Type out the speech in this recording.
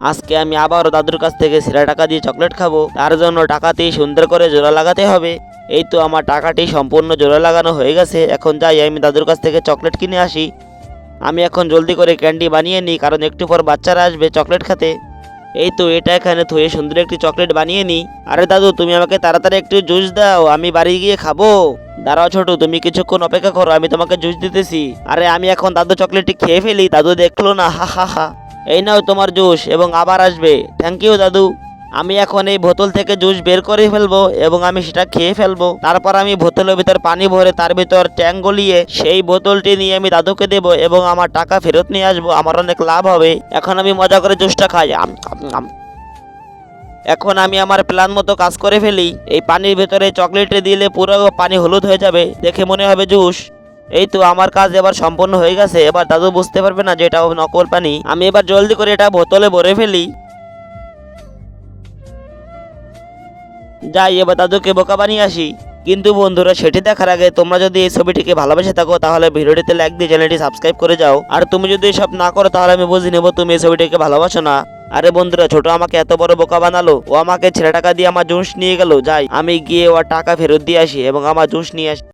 আজকে আমি আবারও দাদুর কাছ থেকে সেরা টাকা দিয়ে চকলেট খাবো। তার জন্য টাকাটি সুন্দর করে জোড়া লাগাতে হবে। এই তো আমার টাকাটি সম্পূর্ণ জোড়া লাগানো হয়ে গেছে। এখন যাই আমি দাদুর কাছ থেকে চকলেট কিনে আসি। আমি এখন জলদি করে ক্যান্ডি বানিয়ে নিই, কারণ একটু পর বাচ্চারা আসবে চকলেট খেতে। এই তো এটা এখানে থুয়ে সুন্দর একটি চকলেট বানিয়ে নিই। আরে দাদু, তুমি আমাকে তাড়াতাড়ি একটু জুস দাও, আমি বাড়ি গিয়ে খাবো। দাঁড়াও ছোট, তুমি কিছুক্ষণ অপেক্ষা করো, আমি তোমাকে জুস দিতেছি। আরে আমি এখন দাদু চকলেটটি খেয়ে ফেলি, দাদু দেখলো না, হা হা হা। এই নাও তোমার জুস, এবং আবার আসবে। থ্যাংক ইউ দাদু। আমি এখন এই বোতল থেকে জুস বের করে ফেলবো এবং আমি সেটা খেয়ে ফেলবো। তারপর আমি বোতলের ভিতর পানি ভরে তার ভিতর ট্যাং গলিয়ে সেই বোতলটি নিয়ে আমি দাদুকে দেবো এবং আমার টাকা ফেরত নিয়ে আসবো। আমার অনেক লাভ হবে। এখন আমি মজা করে জুসটা খাই। এখন আমি আমার প্ল্যান মতো কাজ করে ফেলি। এই পানির ভেতরে চকলেটে দিলে পুরো পানি হলুদ হয়ে যাবে, দেখে মনে হবে জুস। এই তো আমার কাজ এবার সম্পূর্ণ হয়ে গেছে। এবার দাদু বুঝতে পারবে না যে এটা নকল পানি। আমি এবার জলদি করে এটা বোতলে ভরে ফেলি। যাই এবার দাদুকে বোকা বানিয়ে আসি। কিন্তু বন্ধুরা, সেটি দেখার আগে তোমরা যদি এই ছবিটিকে ভালোবেসে থাকো তাহলে ভিডিওটিতে লাইক দিয়ে চ্যানেলটি সাবস্ক্রাইব করে যাও। আর তুমি যদি এসব না করো তাহলে আমি বুঝে নেব তুমি এই ছবিটিকে ভালোবাসো না। আরে বন্ধুরা, ছোট আমাকে এত বড় বোকা বানালো। ও আমাকে ছেলে টাকা দিয়ে আমার জুস নিয়ে গেল। যাই আমি গিয়ে ওর টাকা ফেরত দিয়ে আসি এবং আমার জুস নিয়ে আসি।